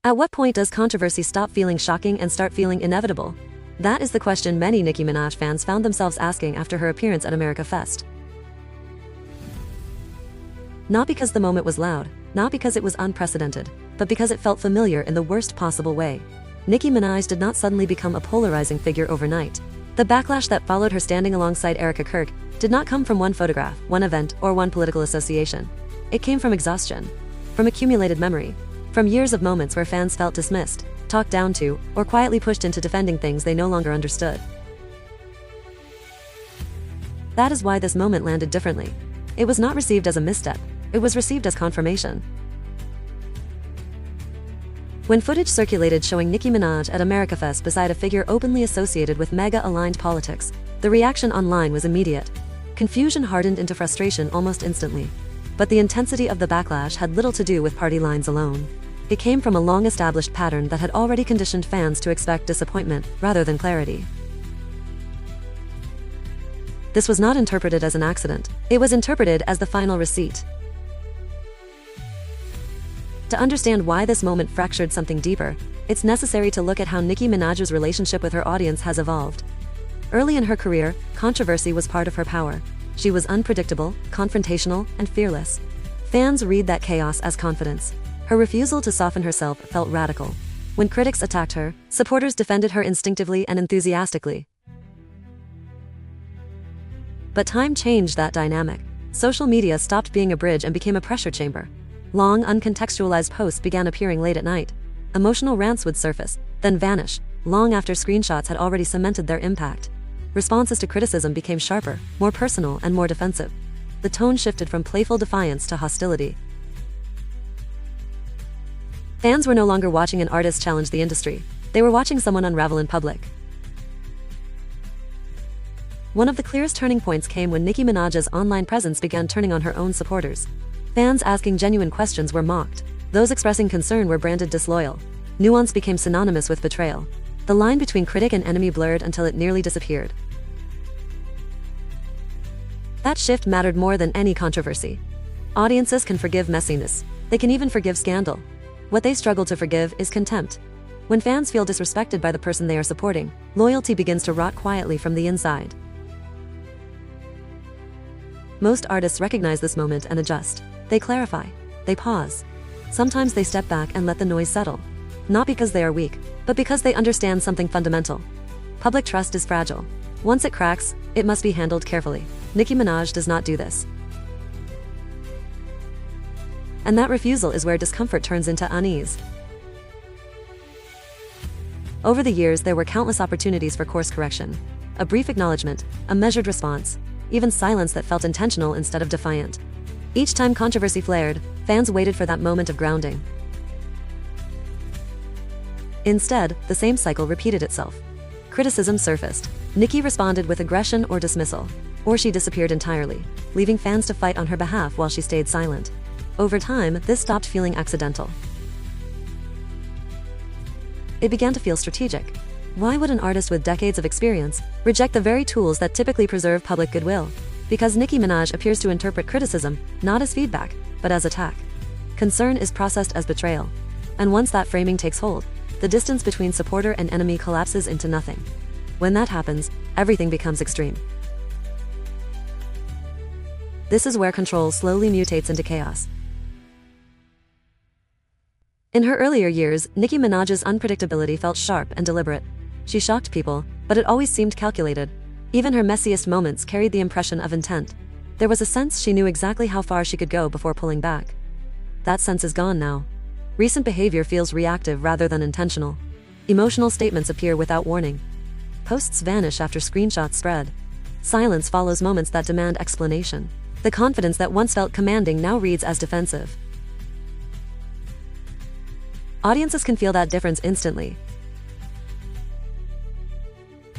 At what point does controversy stop feeling shocking and start feeling inevitable? That is the question many Nicki Minaj fans found themselves asking after her appearance at America Fest. Not because the moment was loud, not because it was unprecedented, but because it felt familiar in the worst possible way. Nicki Minaj did not suddenly become a polarizing figure overnight. The backlash that followed her standing alongside Erika Kirk did not come from one photograph, one event, or one political association. It came from exhaustion, from accumulated memory, from years of moments where fans felt dismissed, talked down to, or quietly pushed into defending things they no longer understood. That is why this moment landed differently. It was not received as a misstep, it was received as confirmation. When footage circulated showing Nicki Minaj at America Fest beside a figure openly associated with MAGA-aligned politics, the reaction online was immediate. Confusion hardened into frustration almost instantly. But the intensity of the backlash had little to do with party lines alone. It came from a long-established pattern that had already conditioned fans to expect disappointment rather than clarity. This was not interpreted as an accident. It was interpreted as the final receipt. To understand why this moment fractured something deeper, it's necessary to look at how Nicki Minaj's relationship with her audience has evolved. Early in her career, controversy was part of her power. She was unpredictable, confrontational, and fearless. Fans read that chaos as confidence. Her refusal to soften herself felt radical. When critics attacked her, supporters defended her instinctively and enthusiastically. But time changed that dynamic. Social media stopped being a bridge and became a pressure chamber. Long, uncontextualized posts began appearing late at night. Emotional rants would surface, then vanish, long after screenshots had already cemented their impact. Responses to criticism became sharper, more personal, and more defensive. The tone shifted from playful defiance to hostility. Fans were no longer watching an artist challenge the industry. They were watching someone unravel in public. One of the clearest turning points came when Nicki Minaj's online presence began turning on her own supporters. Fans asking genuine questions were mocked. Those expressing concern were branded disloyal. Nuance became synonymous with betrayal. The line between critic and enemy blurred until it nearly disappeared. That shift mattered more than any controversy. Audiences can forgive messiness. They can even forgive scandal. What they struggle to forgive is contempt. When fans feel disrespected by the person they are supporting, loyalty begins to rot quietly from the inside. Most artists recognize this moment and adjust. They clarify. They pause. Sometimes they step back and let the noise settle. Not because they are weak, but because they understand something fundamental. Public trust is fragile. Once it cracks, it must be handled carefully. Nicki Minaj does not do this. And that refusal is where discomfort turns into unease. Over the years, there were countless opportunities for course correction. A brief acknowledgement, a measured response, even silence that felt intentional instead of defiant. Each time controversy flared, fans waited for that moment of grounding. Instead, the same cycle repeated itself. Criticism surfaced. Nicki responded with aggression or dismissal, or she disappeared entirely, leaving fans to fight on her behalf while she stayed silent. Over time, this stopped feeling accidental. It began to feel strategic. Why would an artist with decades of experience reject the very tools that typically preserve public goodwill? Because Nicki Minaj appears to interpret criticism not as feedback, but as attack. Concern is processed as betrayal. And once that framing takes hold, the distance between supporter and enemy collapses into nothing. When that happens, everything becomes extreme. This is where control slowly mutates into chaos. In her earlier years, Nicki Minaj's unpredictability felt sharp and deliberate. She shocked people, but it always seemed calculated. Even her messiest moments carried the impression of intent. There was a sense she knew exactly how far she could go before pulling back. That sense is gone now. Recent behavior feels reactive rather than intentional. Emotional statements appear without warning. Posts vanish after screenshots spread. Silence follows moments that demand explanation. The confidence that once felt commanding now reads as defensive. Audiences can feel that difference instantly.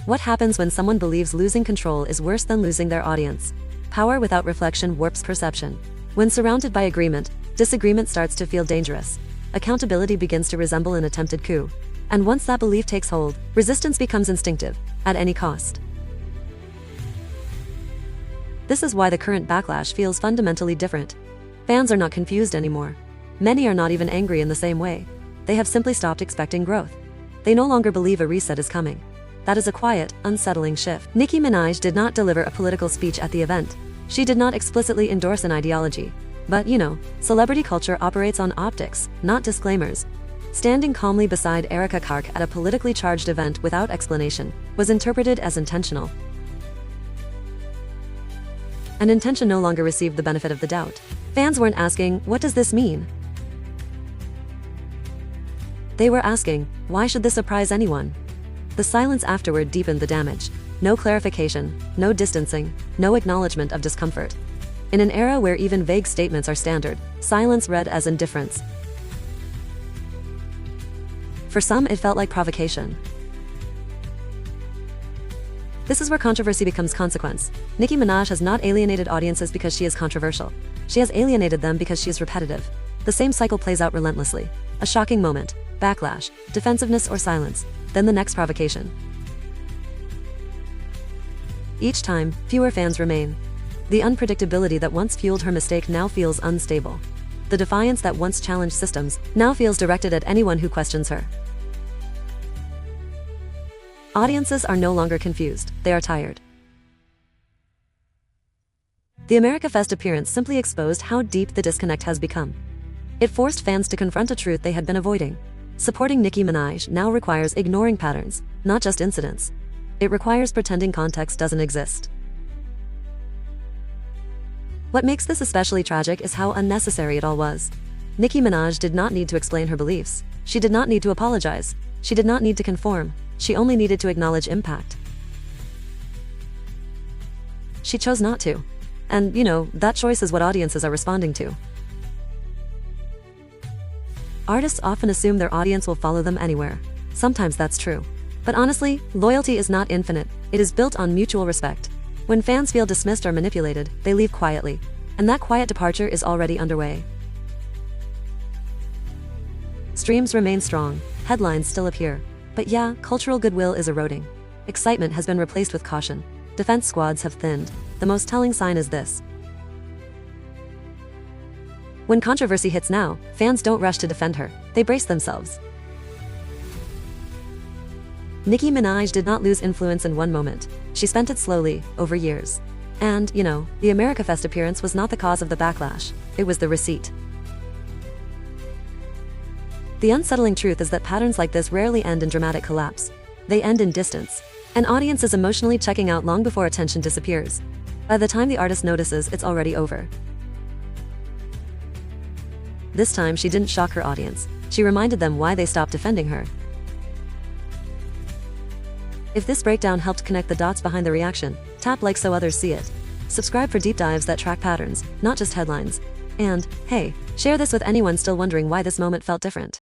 What happens when someone believes losing control is worse than losing their audience? Power without reflection warps perception. When surrounded by agreement, disagreement starts to feel dangerous. Accountability begins to resemble an attempted coup. And once that belief takes hold, resistance becomes instinctive, at any cost. This is why the current backlash feels fundamentally different. Fans are not confused anymore. Many are not even angry in the same way. They have simply stopped expecting growth. They no longer believe a reset is coming. That is a quiet, unsettling shift. Nicki Minaj did not deliver a political speech at the event. She did not explicitly endorse an ideology. But, celebrity culture operates on optics, not disclaimers. Standing calmly beside Erika Kirk at a politically charged event without explanation was interpreted as intentional. And intention no longer received the benefit of the doubt. Fans weren't asking, "What does this mean?" They were asking, "Why should this surprise anyone?" The silence afterward deepened the damage. No clarification, no distancing, no acknowledgement of discomfort. In an era where even vague statements are standard, silence read as indifference. For some, it felt like provocation. This is where controversy becomes consequence. Nicki Minaj has not alienated audiences because she is controversial. She has alienated them because she is repetitive. The same cycle plays out relentlessly. A shocking moment, backlash, defensiveness or silence, then the next provocation. Each time, fewer fans remain. The unpredictability that once fueled her mistake now feels unstable. The defiance that once challenged systems now feels directed at anyone who questions her. Audiences are no longer confused, they are tired. The America Fest appearance simply exposed how deep the disconnect has become. It forced fans to confront a truth they had been avoiding. Supporting Nicki Minaj now requires ignoring patterns, not just incidents. It requires pretending context doesn't exist. What makes this especially tragic is how unnecessary it all was. Nicki Minaj did not need to explain her beliefs. She did not need to apologize. She did not need to conform. She only needed to acknowledge impact. She chose not to. And, that choice is what audiences are responding to. Artists often assume their audience will follow them anywhere. Sometimes that's true. But honestly, loyalty is not infinite. It is built on mutual respect. When fans feel dismissed or manipulated, they leave quietly. And that quiet departure is already underway. Streams remain strong. Headlines still appear. But yeah, cultural goodwill is eroding. Excitement has been replaced with caution. Defense squads have thinned. The most telling sign is this. When controversy hits now, fans don't rush to defend her. They brace themselves. Nicki Minaj did not lose influence in one moment. She spent it slowly, over years. And, the America Fest appearance was not the cause of the backlash. It was the receipt. The unsettling truth is that patterns like this rarely end in dramatic collapse. They end in distance. An audience is emotionally checking out long before attention disappears. By the time the artist notices, it's already over. This time, she didn't shock her audience. She reminded them why they stopped defending her. If this breakdown helped connect the dots behind the reaction, tap like so others see it. Subscribe for deep dives that track patterns, not just headlines. And, hey, share this with anyone still wondering why this moment felt different.